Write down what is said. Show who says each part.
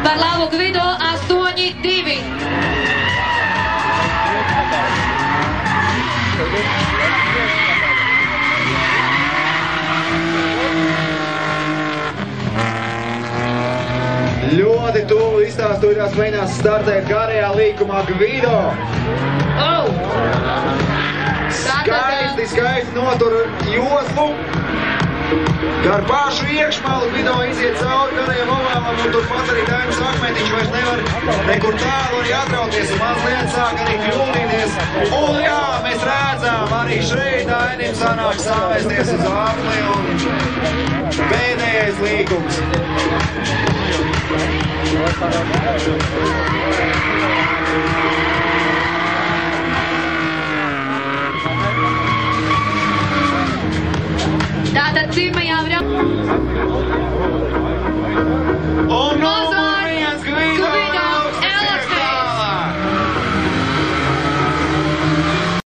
Speaker 1: Par labu Gvido 8-2.
Speaker 2: Ļoti tuvu izstāstījās mēģinās startēt garajā līkumā Gvido. Skaisti notur joslu. Gar pašu iekšmalu Gvido iziet cauri garajam ovālam, un turpat arī Dainis Akmentiņš vairs nevar nekur tālu arī atrauties, un mazliet sāk arī kļūdīties. Un jā, mēs redzam, arī šeit Dainim sanāk sāvēsties uz apli, un pēdējais līkums.